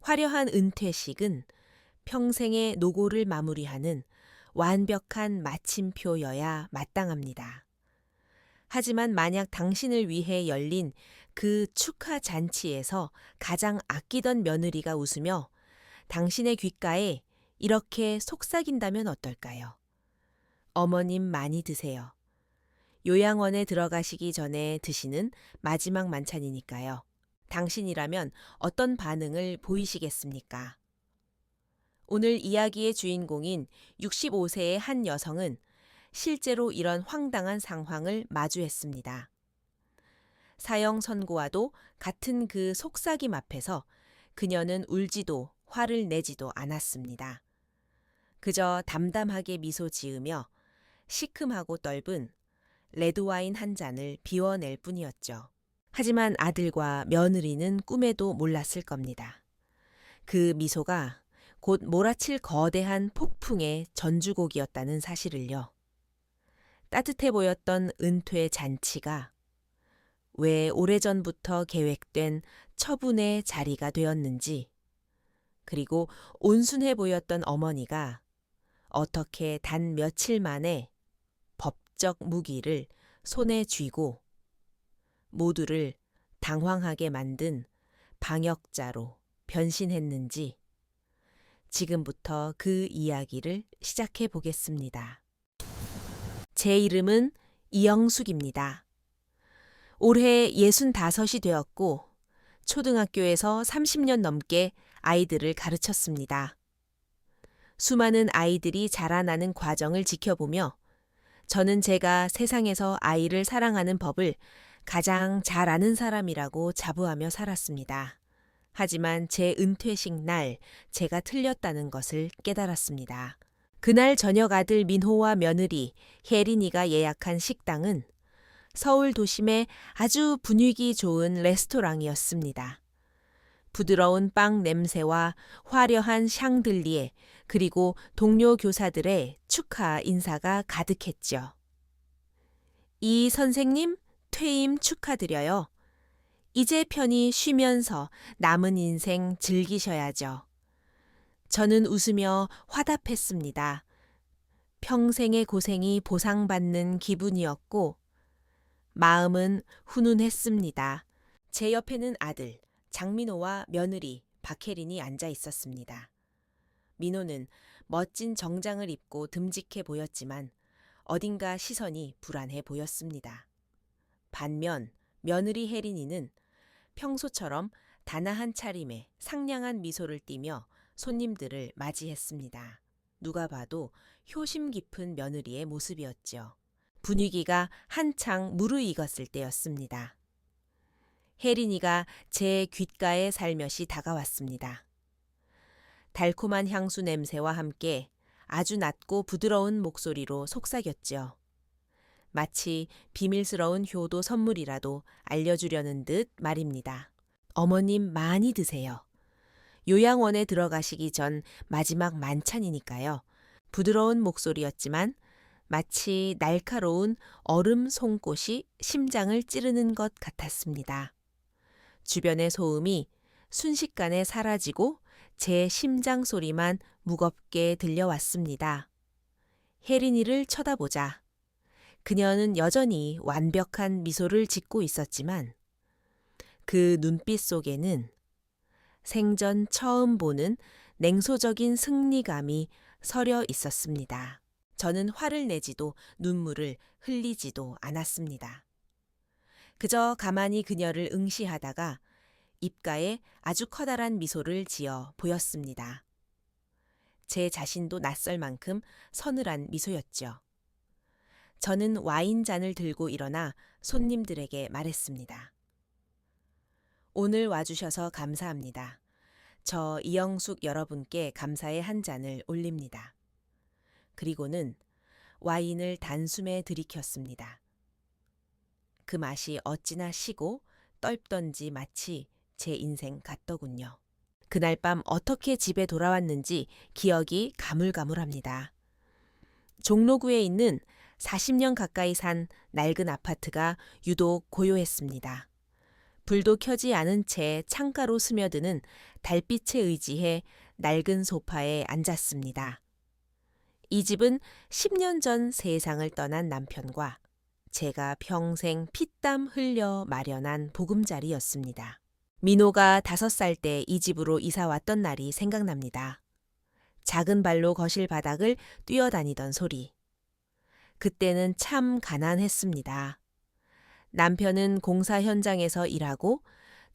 화려한 은퇴식은 평생의 노고를 마무리하는 완벽한 마침표여야 마땅합니다. 하지만 만약 당신을 위해 열린 그 축하 잔치에서 가장 아끼던 며느리가 웃으며 당신의 귓가에 이렇게 속삭인다면 어떨까요? 어머님 많이 드세요. 요양원에 들어가시기 전에 드시는 마지막 만찬이니까요. 당신이라면 어떤 반응을 보이시겠습니까? 오늘 이야기의 주인공인 65세의 한 여성은 실제로 이런 황당한 상황을 마주했습니다. 사형 선고와도 같은 그 속삭임 앞에서 그녀는 울지도 화를 내지도 않았습니다. 그저 담담하게 미소 지으며 시큼하고 떫은 레드와인 한 잔을 비워낼 뿐이었죠. 하지만 아들과 며느리는 꿈에도 몰랐을 겁니다. 그 미소가 곧 몰아칠 거대한 폭풍의 전주곡이었다는 사실을요. 따뜻해 보였던 은퇴 잔치가 왜 오래전부터 계획된 처분의 자리가 되었는지, 그리고 온순해 보였던 어머니가 어떻게 단 며칠 만에 법적 무기를 손에 쥐고 모두를 당황하게 만든 방역자로 변신했는지 지금부터 그 이야기를 시작해 보겠습니다. 제 이름은 이영숙입니다. 올해 65이 되었고 초등학교에서 30년 넘게 아이들을 가르쳤습니다. 수많은 아이들이 자라나는 과정을 지켜보며 저는 제가 세상에서 아이를 사랑하는 법을 가장 잘 아는 사람이라고 자부하며 살았습니다. 하지만 제 은퇴식 날 제가 틀렸다는 것을 깨달았습니다. 그날 저녁 아들 민호와 며느리 혜린이가 예약한 식당은 서울 도심의 아주 분위기 좋은 레스토랑이었습니다. 부드러운 빵 냄새와 화려한 샹들리에 그리고 동료 교사들의 축하 인사가 가득했죠. 이 선생님 퇴임 축하드려요. 이제 편히 쉬면서 남은 인생 즐기셔야죠. 저는 웃으며 화답했습니다. 평생의 고생이 보상받는 기분이었고 마음은 훈훈했습니다. 제 옆에는 아들 장민호와 며느리 박혜린이 앉아 있었습니다. 민호는 멋진 정장을 입고 듬직해 보였지만 어딘가 시선이 불안해 보였습니다. 반면 며느리 혜린이는 평소처럼 단아한 차림에 상냥한 미소를 띠며 손님들을 맞이했습니다. 누가 봐도 효심 깊은 며느리의 모습이었죠. 분위기가 한창 무르익었을 때였습니다. 혜린이가 제 귓가에 살며시 다가왔습니다. 달콤한 향수 냄새와 함께 아주 낮고 부드러운 목소리로 속삭였죠. 마치 비밀스러운 효도 선물이라도 알려주려는 듯 말입니다. 어머님 많이 드세요. 요양원에 들어가시기 전 마지막 만찬이니까요. 부드러운 목소리였지만 마치 날카로운 얼음 송곳이 심장을 찌르는 것 같았습니다. 주변의 소음이 순식간에 사라지고 제 심장 소리만 무겁게 들려왔습니다. 혜린이를 쳐다보자. 그녀는 여전히 완벽한 미소를 짓고 있었지만 그 눈빛 속에는 생전 처음 보는 냉소적인 승리감이 서려 있었습니다. 저는 화를 내지도 눈물을 흘리지도 않았습니다. 그저 가만히 그녀를 응시하다가 입가에 아주 커다란 미소를 지어 보였습니다. 제 자신도 낯설 만큼 서늘한 미소였죠. 저는 와인잔을 들고 일어나 손님들에게 말했습니다. 오늘 와주셔서 감사합니다. 저 이영숙 여러분께 감사의 한 잔을 올립니다. 그리고는 와인을 단숨에 들이켰습니다. 그 맛이 어찌나 시고 떫던지 마치 제 인생 같더군요. 그날 밤 어떻게 집에 돌아왔는지 기억이 가물가물합니다. 종로구에 있는 40년 가까이 산 낡은 아파트가 유독 고요했습니다. 불도 켜지 않은 채 창가로 스며드는 달빛에 의지해 낡은 소파에 앉았습니다. 이 집은 10년 전 세상을 떠난 남편과 제가 평생 피땀 흘려 마련한 보금자리였습니다. 민호가 5살 때 이 집으로 이사 왔던 날이 생각납니다. 작은 발로 거실 바닥을 뛰어다니던 소리. 그때는 참 가난했습니다. 남편은 공사 현장에서 일하고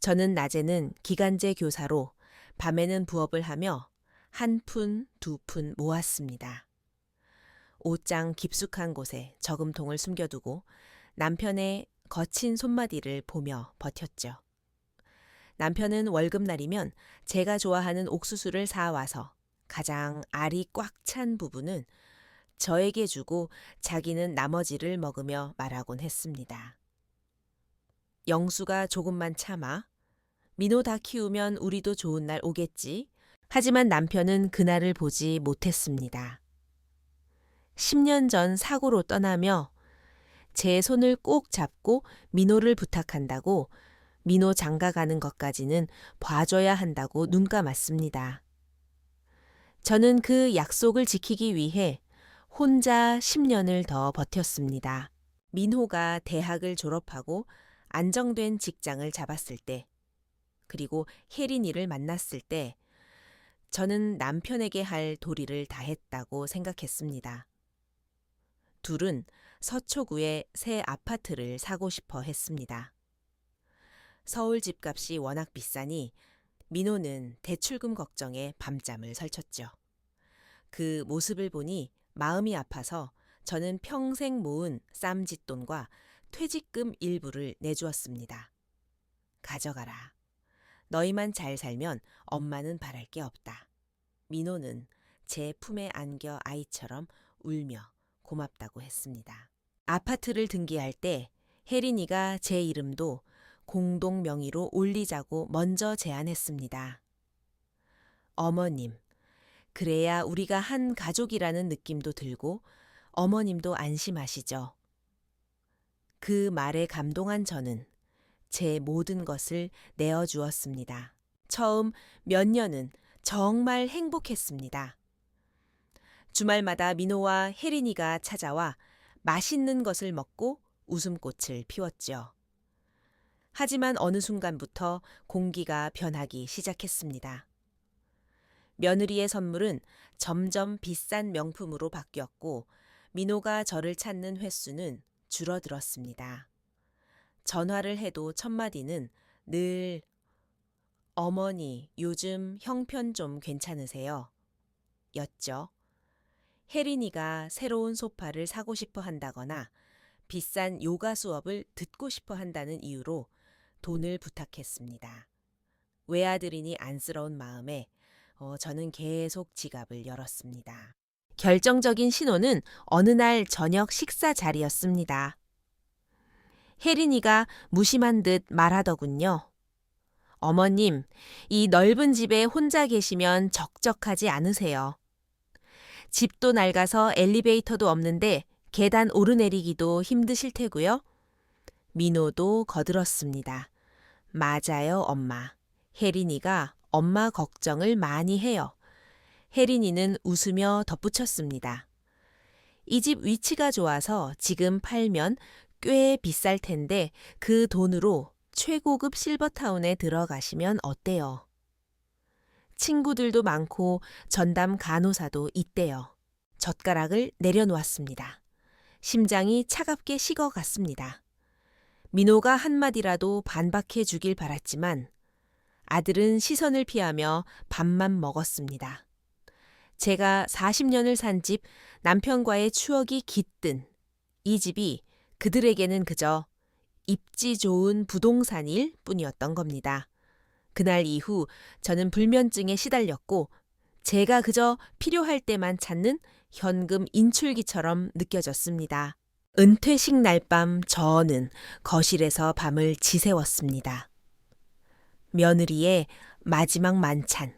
저는 낮에는 기간제 교사로 밤에는 부업을 하며 한 푼, 2푼 모았습니다. 옷장 깊숙한 곳에 저금통을 숨겨두고 남편의 거친 손마디를 보며 버텼죠. 남편은 월급날이면 제가 좋아하는 옥수수를 사와서 가장 알이 꽉 찬 부분은 저에게 주고 자기는 나머지를 먹으며 말하곤 했습니다. 영수가 조금만 참아. 민호 다 키우면 우리도 좋은 날 오겠지. 하지만 남편은 그날을 보지 못했습니다. 10년 전 사고로 떠나며 제 손을 꼭 잡고 민호를 부탁한다고 민호 장가가는 것까지는 봐줘야 한다고 눈 감았습니다. 저는 그 약속을 지키기 위해 혼자 10년을 더 버텼습니다. 민호가 대학을 졸업하고 안정된 직장을 잡았을 때, 그리고 혜린이를 만났을 때 저는 남편에게 할 도리를 다했다고 생각했습니다. 둘은 서초구에 새 아파트를 사고 싶어 했습니다. 서울 집값이 워낙 비싸니 민호는 대출금 걱정에 밤잠을 설쳤죠. 그 모습을 보니 마음이 아파서 저는 평생 모은 쌈짓돈과 퇴직금 일부를 내주었습니다. 가져가라. 너희만 잘 살면 엄마는 바랄 게 없다. 민호는 제 품에 안겨 아이처럼 울며 고맙다고 했습니다. 아파트를 등기할 때 혜린이가 제 이름도 공동 명의로 올리자고 먼저 제안했습니다. 어머님, 그래야 우리가 한 가족이라는 느낌도 들고 어머님도 안심하시죠. 그 말에 감동한 저는 제 모든 것을 내어주었습니다. 처음 몇 년은 정말 행복했습니다. 주말마다 민호와 혜린이가 찾아와 맛있는 것을 먹고 웃음꽃을 피웠죠. 하지만 어느 순간부터 공기가 변하기 시작했습니다. 며느리의 선물은 점점 비싼 명품으로 바뀌었고 민호가 저를 찾는 횟수는 줄어들었습니다. 전화를 해도 첫마디는 늘 어머니, 요즘 형편 좀 괜찮으세요? 였죠. 혜린이가 새로운 소파를 사고 싶어 한다거나 비싼 요가 수업을 듣고 싶어 한다는 이유로 돈을 부탁했습니다. 외아들이니 안쓰러운 마음에 저는 계속 지갑을 열었습니다. 결정적인 신호는 어느 날 저녁 식사 자리였습니다. 혜린이가 무심한 듯 말하더군요. 어머님, 이 넓은 집에 혼자 계시면 적적하지 않으세요. 집도 낡아서 엘리베이터도 없는데 계단 오르내리기도 힘드실 테고요. 민호도 거들었습니다. 맞아요, 엄마. 혜린이가 엄마 걱정을 많이 해요. 혜린이는 웃으며 덧붙였습니다. 이 집 위치가 좋아서 지금 팔면 꽤 비쌀 텐데 그 돈으로 최고급 실버타운에 들어가시면 어때요? 친구들도 많고 전담 간호사도 있대요. 젓가락을 내려놓았습니다. 심장이 차갑게 식어갔습니다. 민호가 한마디라도 반박해 주길 바랐지만 아들은 시선을 피하며 밥만 먹었습니다. 제가 40년을 산 집 남편과의 추억이 깃든 이 집이 그들에게는 그저 입지 좋은 부동산일 뿐이었던 겁니다. 그날 이후 저는 불면증에 시달렸고 제가 그저 필요할 때만 찾는 현금 인출기처럼 느껴졌습니다. 은퇴식 날밤 저는 거실에서 밤을 지새웠습니다. 며느리의 마지막 만찬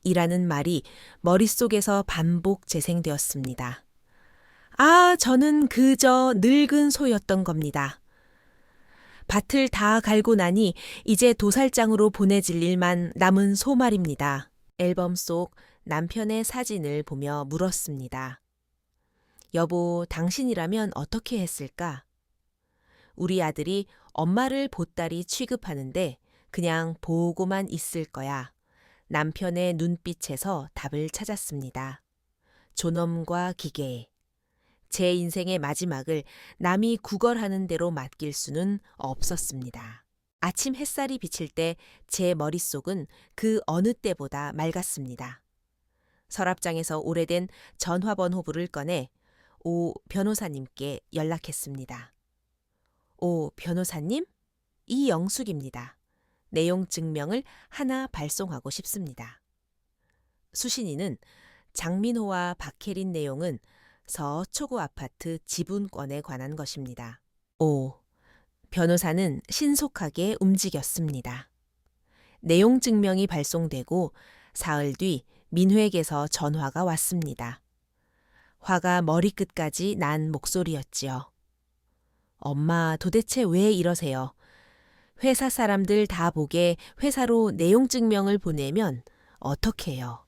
이라는 말이 머릿속에서 반복 재생되었습니다. 아, 저는 그저 늙은 소였던 겁니다. 밭을 다 갈고 나니 이제 도살장으로 보내질 일만 남은 소 말입니다. 앨범 속 남편의 사진을 보며 물었습니다. 여보, 당신이라면 어떻게 했을까? 우리 아들이 엄마를 보따리 취급하는데 그냥 보고만 있을 거야. 남편의 눈빛에서 답을 찾았습니다. 존엄과 기계. 제 인생의 마지막을 남이 구걸하는 대로 맡길 수는 없었습니다. 아침 햇살이 비칠 때 제 머릿속은 그 어느 때보다 맑았습니다. 서랍장에서 오래된 전화번호부를 꺼내 오 변호사님께 연락했습니다. 오 변호사님? 이영숙입니다. 내용 증명을 하나 발송하고 싶습니다. 수신인은 장민호와 박혜린 내용은 서초구 아파트 지분권에 관한 것입니다. 오, 변호사는 신속하게 움직였습니다. 내용 증명이 발송되고 사흘 뒤 민호에게서 전화가 왔습니다. 화가 머리끝까지 난 목소리였지요. 엄마, 도대체 왜 이러세요? 회사 사람들 다 보게 회사로 내용 증명을 보내면 어떡해요?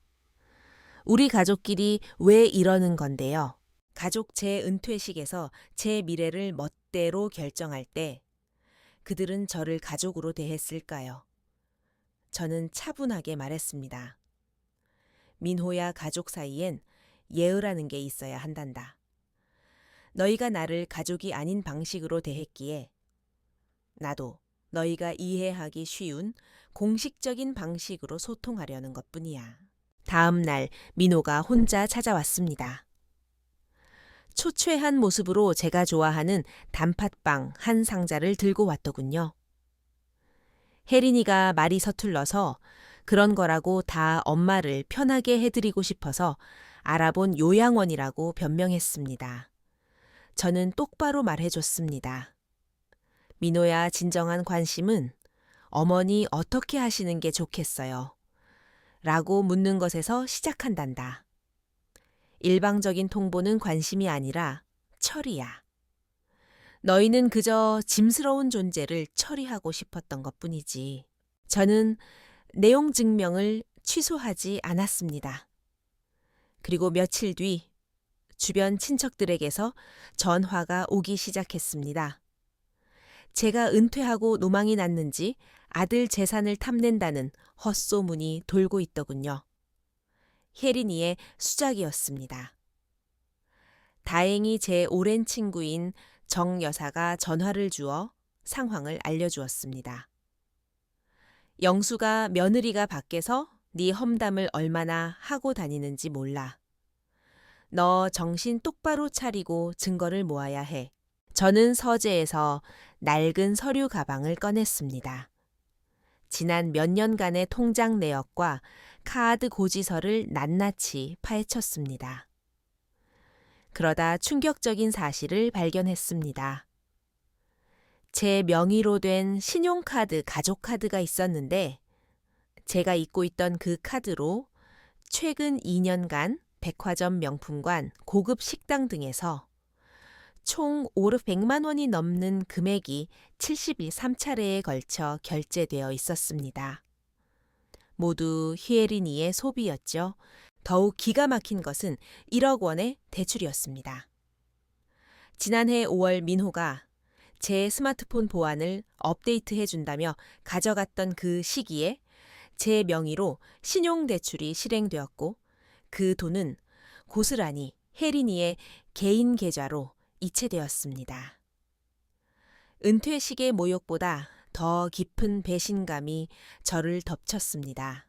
우리 가족끼리 왜 이러는 건데요? 가족 재은퇴식에서 제 미래를 멋대로 결정할 때 그들은 저를 가족으로 대했을까요? 저는 차분하게 말했습니다. 민호야 가족 사이엔 예의라는 게 있어야 한단다. 너희가 나를 가족이 아닌 방식으로 대했기에 나도 너희가 이해하기 쉬운 공식적인 방식으로 소통하려는 것뿐이야. 다음 날 민호가 혼자 찾아왔습니다. 초췌한 모습으로 제가 좋아하는 단팥빵 한 상자를 들고 왔더군요. 혜린이가 말이 서툴러서 그런 거라고 다 엄마를 편하게 해드리고 싶어서 알아본 요양원이라고 변명했습니다. 저는 똑바로 말해줬습니다. 민호야, 진정한 관심은 어머니 어떻게 하시는 게 좋겠어요? 라고 묻는 것에서 시작한단다. 일방적인 통보는 관심이 아니라 처리야. 너희는 그저 짐스러운 존재를 처리하고 싶었던 것뿐이지. 저는 내용 증명을 취소하지 않았습니다. 그리고 며칠 뒤 주변 친척들에게서 전화가 오기 시작했습니다. 제가 은퇴하고 노망이 났는지 아들 재산을 탐낸다는 헛소문이 돌고 있더군요. 혜린이의 수작이었습니다. 다행히 제 오랜 친구인 정 여사가 전화를 주어 상황을 알려주었습니다. 영수가 며느리가 밖에서 네 험담을 얼마나 하고 다니는지 몰라. 너 정신 똑바로 차리고 증거를 모아야 해. 저는 서재에서 낡은 서류 가방을 꺼냈습니다. 지난 몇 년간의 통장 내역과 카드 고지서를 낱낱이 파헤쳤습니다. 그러다 충격적인 사실을 발견했습니다. 제 명의로 된 신용카드 가족카드가 있었는데 제가 잊고 있던 그 카드로 최근 2년간 백화점 명품관, 고급 식당 등에서 총 500만 원이 넘는 금액이 73차례에 걸쳐 결제되어 있었습니다. 모두 혜린이의 소비였죠. 더욱 기가 막힌 것은 1억 원의 대출이었습니다. 지난해 5월 민호가 제 스마트폰 보안을 업데이트해준다며 가져갔던 그 시기에 제 명의로 신용대출이 실행되었고 그 돈은 고스란히 혜린이의 개인 계좌로 이체되었습니다. 은퇴식의 모욕보다 더 깊은 배신감이 저를 덮쳤습니다.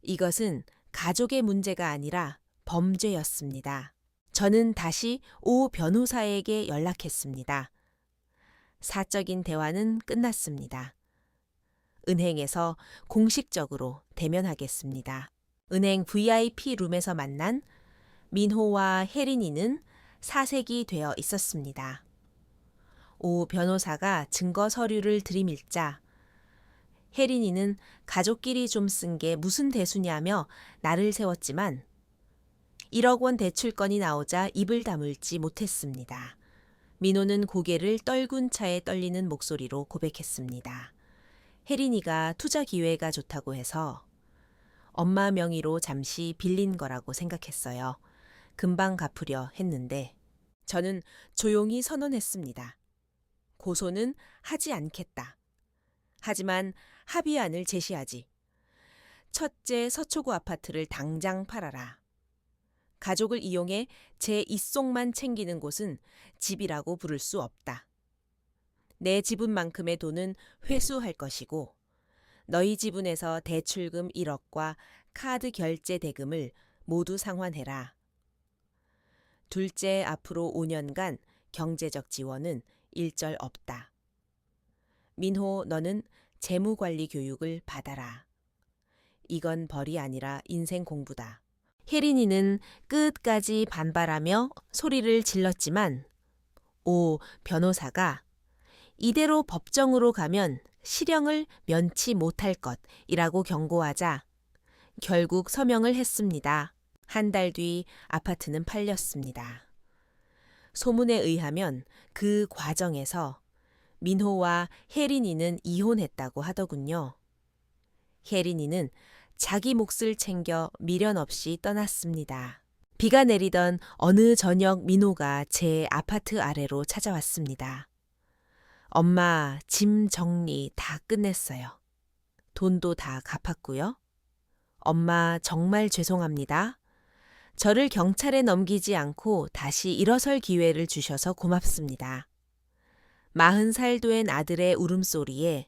이것은 가족의 문제가 아니라 범죄였습니다. 저는 다시 오 변호사에게 연락했습니다. 사적인 대화는 끝났습니다. 은행에서 공식적으로 대면하겠습니다. 은행 VIP 룸에서 만난 민호와 혜린이는 사색이 되어 있었습니다. 오 변호사가 증거 서류를 들이밀자 혜린이는 가족끼리 좀 쓴 게 무슨 대수냐며 나를 세웠지만 1억 원 대출건이 나오자 입을 다물지 못했습니다. 민호는 고개를 떨군 차에 떨리는 목소리로 고백했습니다. 혜린이가 투자 기회가 좋다고 해서 엄마 명의로 잠시 빌린 거라고 생각했어요. 금방 갚으려 했는데 저는 조용히 선언했습니다. 고소는 하지 않겠다. 하지만 합의안을 제시하지. 첫째 서초구 아파트를 당장 팔아라. 가족을 이용해 제 입속만 챙기는 곳은 집이라고 부를 수 없다. 내 지분만큼의 돈은 회수할 것이고 너희 지분에서 대출금 1억과 카드 결제 대금을 모두 상환해라. 둘째, 앞으로 5년간 경제적 지원은 일절 없다. 민호, 너는 재무관리 교육을 받아라. 이건 벌이 아니라 인생 공부다. 혜린이는 끝까지 반발하며 소리를 질렀지만 변호사가 이대로 법정으로 가면 실형을 면치 못할 것이라고 경고하자 결국 서명을 했습니다. 한 달 뒤 아파트는 팔렸습니다. 소문에 의하면 그 과정에서 민호와 혜린이는 이혼했다고 하더군요. 혜린이는 자기 몫을 챙겨 미련 없이 떠났습니다. 비가 내리던 어느 저녁 민호가 제 아파트 아래로 찾아왔습니다. 엄마, 짐 정리 다 끝냈어요. 돈도 다 갚았고요. 엄마 정말 죄송합니다. 저를 경찰에 넘기지 않고 다시 일어설 기회를 주셔서 고맙습니다. 40살 된 아들의 울음소리에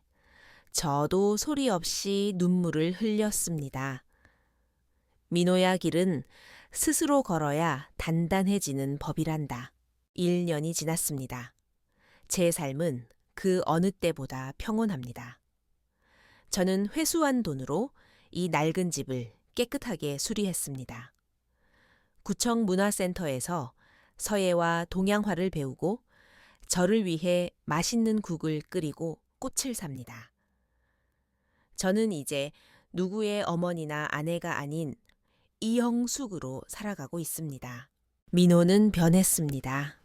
저도 소리 없이 눈물을 흘렸습니다. 민호야, 길은 스스로 걸어야 단단해지는 법이란다. 1년이 지났습니다. 제 삶은 그 어느 때보다 평온합니다. 저는 회수한 돈으로 이 낡은 집을 깨끗하게 수리했습니다. 구청 문화센터에서 서예와 동양화를 배우고 저를 위해 맛있는 국을 끓이고 꽃을 삽니다. 저는 이제 누구의 어머니나 아내가 아닌 이영숙으로 살아가고 있습니다. 민호는 변했습니다.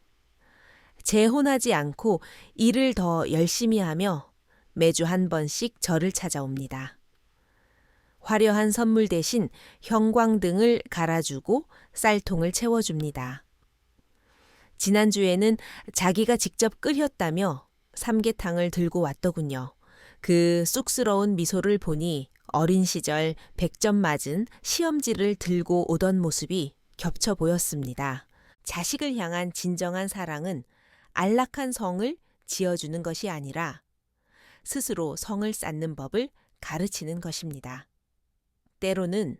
재혼하지 않고 일을 더 열심히 하며 매주 한 번씩 저를 찾아옵니다. 화려한 선물 대신 형광등을 갈아주고 쌀통을 채워줍니다. 지난주에는 자기가 직접 끓였다며 삼계탕을 들고 왔더군요. 그 쑥스러운 미소를 보니 어린 시절 100점 맞은 시험지를 들고 오던 모습이 겹쳐 보였습니다. 자식을 향한 진정한 사랑은 안락한 성을 지어주는 것이 아니라 스스로 성을 쌓는 법을 가르치는 것입니다. 때로는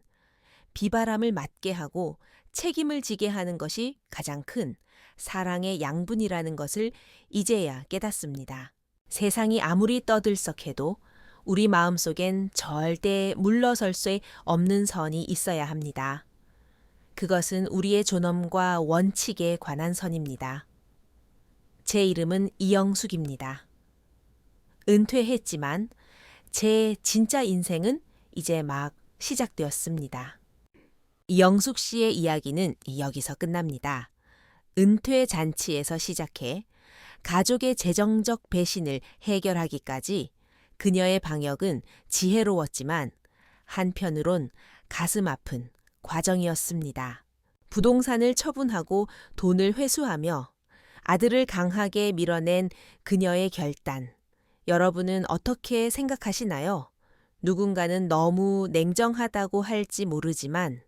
비바람을 맞게 하고 책임을 지게 하는 것이 가장 큰 사랑의 양분이라는 것을 이제야 깨닫습니다. 세상이 아무리 떠들썩해도 우리 마음속엔 절대 물러설 수 없는 선이 있어야 합니다. 그것은 우리의 존엄과 원칙에 관한 선입니다. 제 이름은 이영숙입니다. 은퇴했지만 제 진짜 인생은 이제 막 시작되었습니다. 이영숙 씨의 이야기는 여기서 끝납니다. 은퇴 잔치에서 시작해 가족의 재정적 배신을 해결하기까지 그녀의 방역은 지혜로웠지만 한편으론 가슴 아픈 과정이었습니다. 부동산을 처분하고 돈을 회수하며 아들을 강하게 밀어낸 그녀의 결단. 여러분은 어떻게 생각하시나요? 누군가는 너무 냉정하다고 할지 모르지만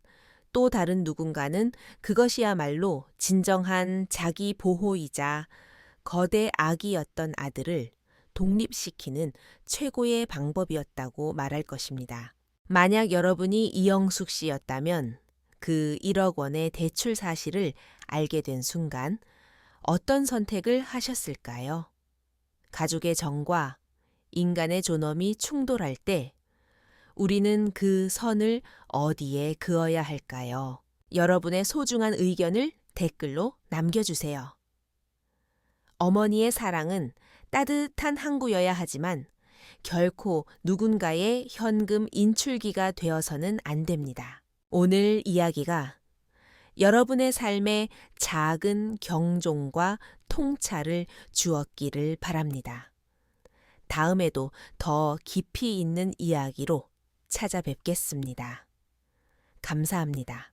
또 다른 누군가는 그것이야말로 진정한 자기 보호이자 거대 악이었던 아들을 독립시키는 최고의 방법이었다고 말할 것입니다. 만약 여러분이 이영숙 씨였다면 그 1억 원의 대출 사실을 알게 된 순간 어떤 선택을 하셨을까요? 가족의 정과 인간의 존엄이 충돌할 때 우리는 그 선을 어디에 그어야 할까요? 여러분의 소중한 의견을 댓글로 남겨주세요. 어머니의 사랑은 따뜻한 항구여야 하지만 결코 누군가의 현금 인출기가 되어서는 안 됩니다. 오늘 이야기가 여러분의 삶에 작은 경종과 통찰을 주었기를 바랍니다. 다음에도 더 깊이 있는 이야기로 찾아뵙겠습니다. 감사합니다.